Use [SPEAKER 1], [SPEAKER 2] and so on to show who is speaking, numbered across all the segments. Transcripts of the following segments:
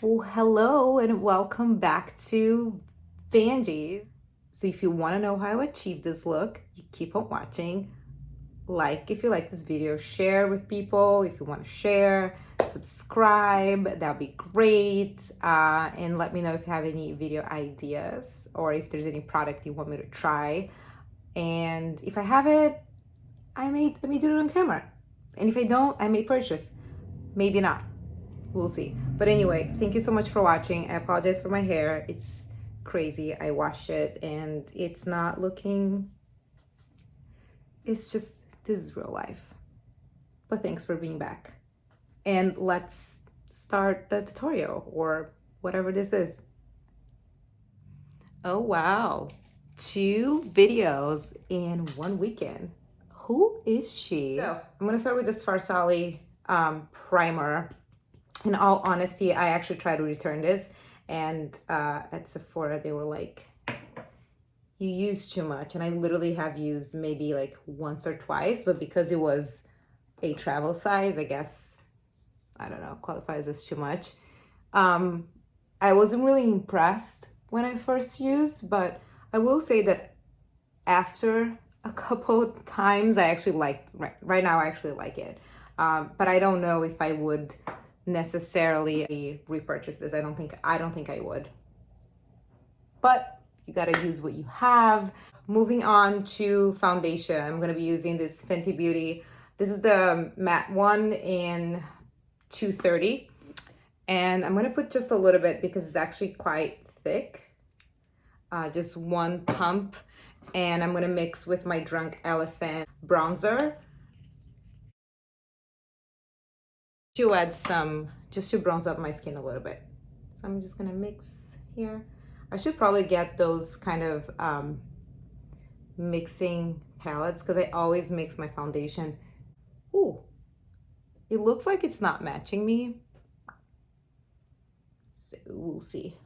[SPEAKER 1] Well, hello and welcome back to Vanjie's. So if you want to know how I achieved this look, you keep on watching. Like if you like this video, share with people if you want to share, subscribe, that'd be great. And let me know if you have any video ideas or if there's any product you want me to try. And if I have it, I may do it on camera. And if I don't, I may purchase. Maybe not. We'll see. But anyway, thank you so much for watching. I apologize for my hair. It's crazy. I washed it and it's not looking, it's just, this is real life. But thanks for being back. And let's start the tutorial or whatever this is. Oh wow, 2 videos in 1 weekend. Who is she? So I'm gonna start with this Farsali primer. In all honesty, I actually tried to return this, and at Sephora they were like, you use too much, and I literally have used maybe like once or twice, but because it was a travel size, I guess, I don't know, qualifies as too much. I wasn't really impressed when I first used, but I will say that after a couple times I actually like, right now I actually like it. But I don't know if I would necessarily repurchase this. I don't think I would, but you gotta use what you have. Moving on to foundation, I'm gonna be using this Fenty Beauty. This is the matte one in 230, and I'm gonna put just a little bit because it's actually quite thick. Just 1 pump, and I'm gonna mix with my Drunk Elephant bronzer to add some, just to bronze up my skin a little bit. So I'm just gonna mix here. I should probably get those kind of mixing palettes because I always mix my foundation. Ooh, it looks like it's not matching me. So we'll see.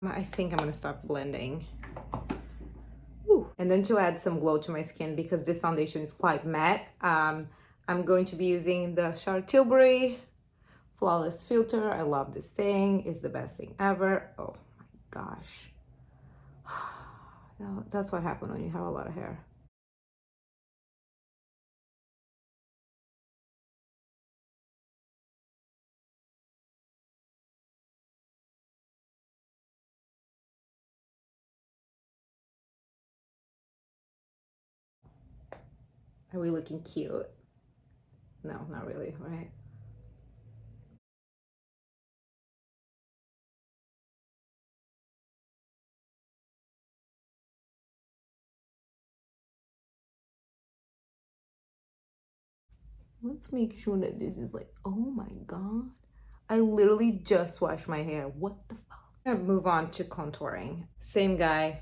[SPEAKER 1] I think I'm gonna start blending. Ooh. And then to add some glow to my skin, because this foundation is quite matte, I'm going to be using the Charlotte Tilbury Flawless Filter. I love this thing. It's the best thing ever. Oh my gosh. That's what happens when you have a lot of hair. Are we looking cute? No, not really, right? Let's make sure that this is like, oh my God. I literally just washed my hair. What the fuck? I'm gonna move on to contouring. Same guy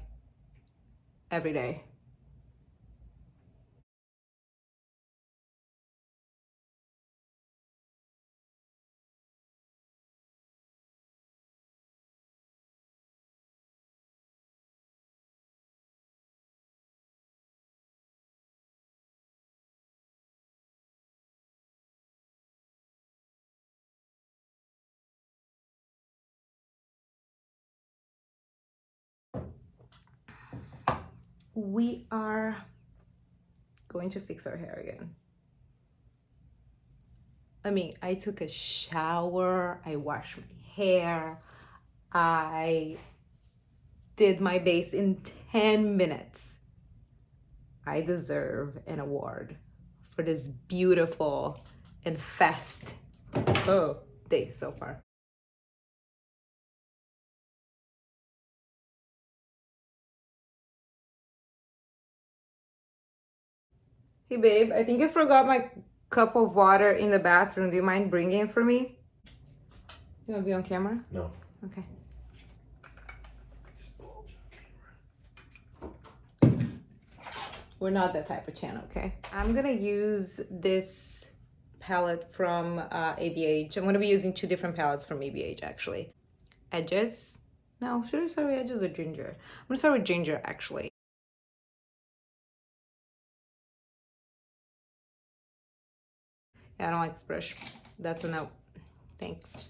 [SPEAKER 1] every day. We are going to fix our hair again. I mean, I took a shower, I washed my hair, I did my base in 10 minutes. I deserve an award for this beautiful and fast day so far. Hey babe, I think I forgot my cup of water in the bathroom. Do you mind bringing it for me? You wanna be on camera?
[SPEAKER 2] No.
[SPEAKER 1] Okay. We're not that type of channel, okay? I'm gonna use this palette from ABH. I'm gonna be using 2 different palettes from ABH actually. Edges, No, should I start with edges or ginger? I'm gonna start with ginger actually. Yeah, I don't like this brush. That's a no. Thanks.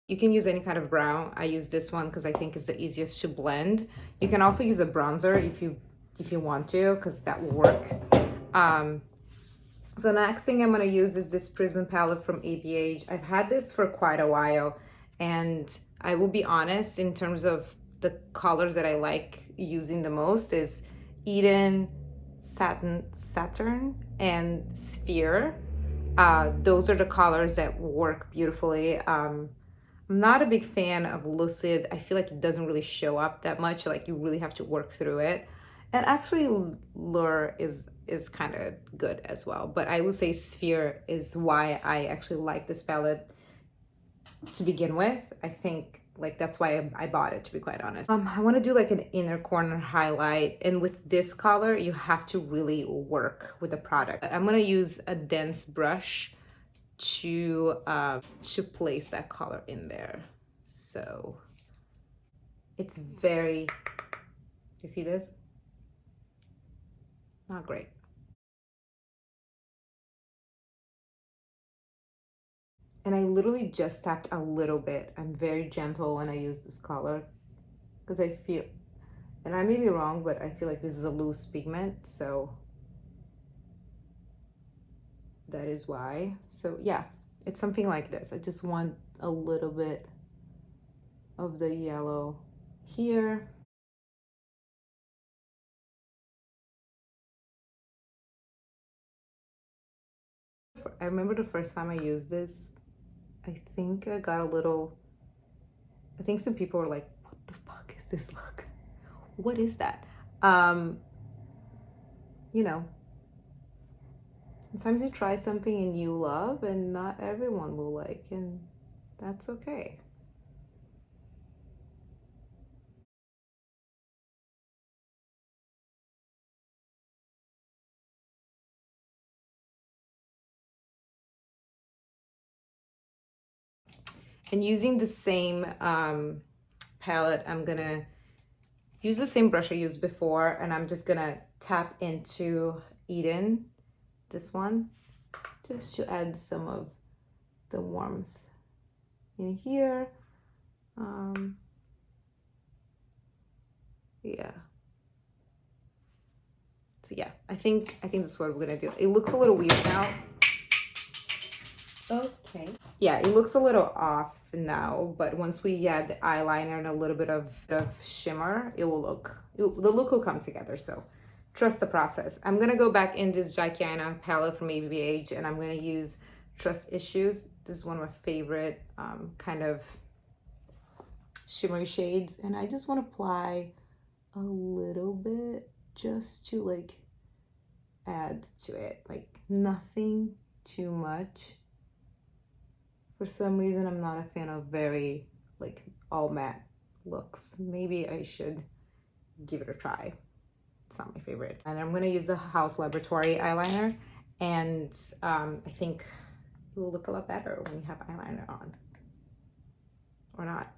[SPEAKER 1] You can use any kind of brown. I use this one because I think it's the easiest to blend. You can also use a bronzer if you want to, because that will work. So next thing I'm gonna use is this Prism palette from ABH. I've had this for quite a while, and I will be honest, in terms of the colors that I like using the most is Eden, Saturn, and Sphere. Those are the colors that work beautifully. I'm not a big fan of Lucid. I feel like it doesn't really show up that much. Like you really have to work through it. And actually Lure is kind of good as well. But I would say Sphere is why I actually like this palette to begin with. I think like that's why I bought it, to be quite honest. I want to do like an inner corner highlight, and with this color you have to really work with the product. I'm gonna use a dense brush to place that color in there. So it's very, you see this? Not great. And I literally just tapped a little bit. I'm very gentle when I use this color because I feel, and I may be wrong, but I feel like this is a loose pigment, so that is why. So yeah, it's something like this. I just want a little bit of the yellow here. I remember the first time I used this, I think I got a little, I think some people were like, what the fuck is this look? What is that? You know, sometimes you try something and you love and not everyone will like, and that's okay. And using the same palette, I'm gonna use the same brush I used before, and I'm just gonna tap into Eden, this one, just to add some of the warmth in here. Yeah. So yeah, I think this is what we're gonna do. It looks a little weird now. Okay. Yeah, it looks a little off now, but once we add the eyeliner and a little bit of shimmer, it will look, the look will come together. So trust the process. I'm gonna go back in this Aina palette from ABH, and I'm gonna use Trust Issues. This is one of my favorite kind of shimmery shades, and I just want to apply a little bit just to like add to it, like nothing too much. For some reason, I'm not a fan of very like all matte looks. Maybe I should give it a try. It's not my favorite. And I'm gonna use the House Laboratory eyeliner, and I think it will look a lot better when you have eyeliner on, or not.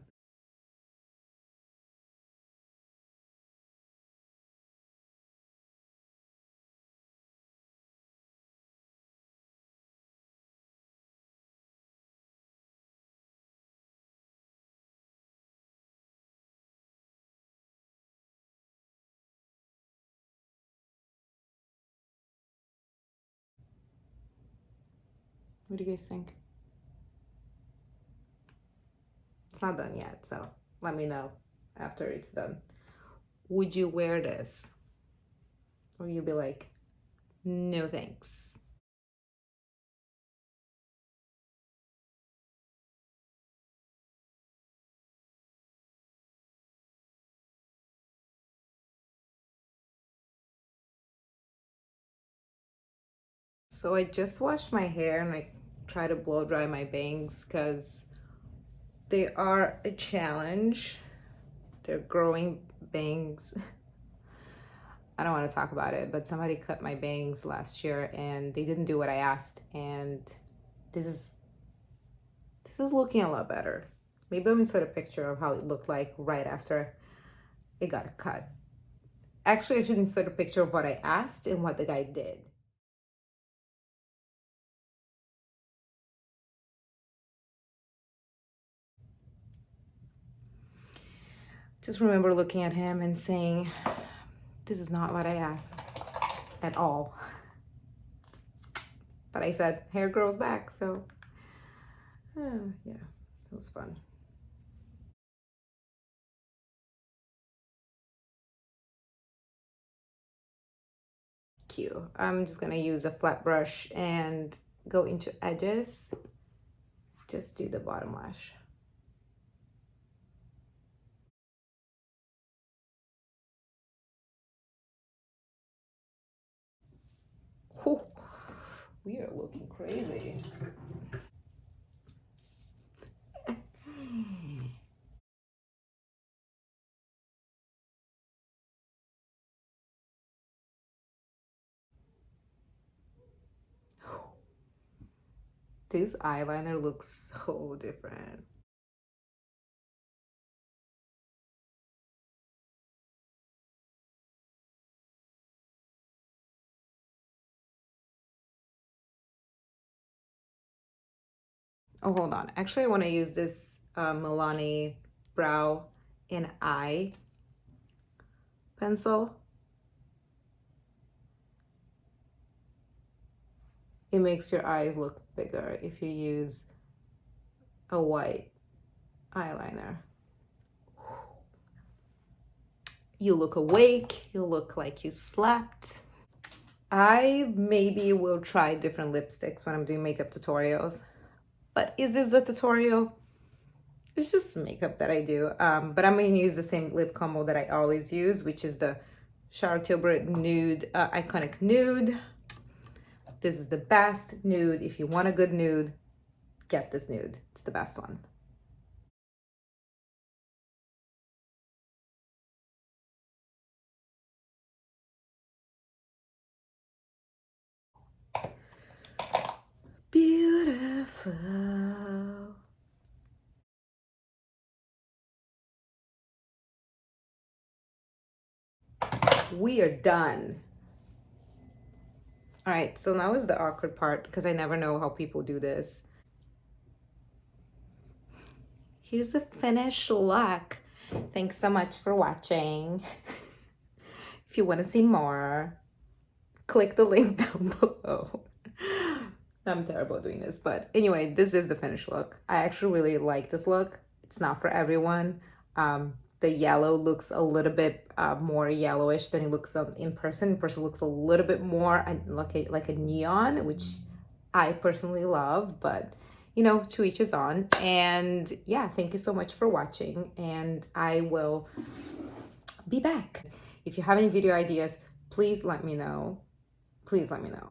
[SPEAKER 1] What do you guys think? It's not done yet, so let me know after it's done. Would you wear this? Or you'd be like, no thanks. So I just washed my hair and I try to blow dry my bangs because they are a challenge. They're growing bangs. I don't want to talk about it, but somebody cut my bangs last year and they didn't do what I asked, and this is looking a lot better. Maybe I'm gonna insert a picture of how it looked like right after it got cut. Actually, I should insert a picture of what I asked and what the guy did. Just remember looking at him and saying, this is not what I asked at all. But I said, hair grows back, so yeah, it was fun. Cute. I'm just gonna use a flat brush and go into edges. Just do the bottom lash. Whew. We are looking crazy. This eyeliner looks so different. Oh, hold on. Actually, I want to use this Milani Brow and Eye pencil. It makes your eyes look bigger if you use a white eyeliner. You look awake, you look like you slept. I maybe will try different lipsticks when I'm doing makeup tutorials. But is this a tutorial? It's just makeup that I do. But I'm going to use the same lip combo that I always use, which is the Charlotte Tilbury Nude, Iconic Nude. This is the best nude. If you want a good nude, get this nude. It's the best one. Beautiful. We are done. All right, so now is the awkward part because I never know how people do this. Here's the finished look. Thanks so much for watching. If you want to see more, click the link down below. I'm terrible at doing this, but anyway, this is the finished look. I actually really like this look. It's not for everyone. The yellow looks a little bit more yellowish than it looks in person. In person looks a little bit more like a neon, which I personally love, but you know, to each his own. And yeah, thank you so much for watching, and I will be back. If you have any video ideas, please let me know. Please let me know.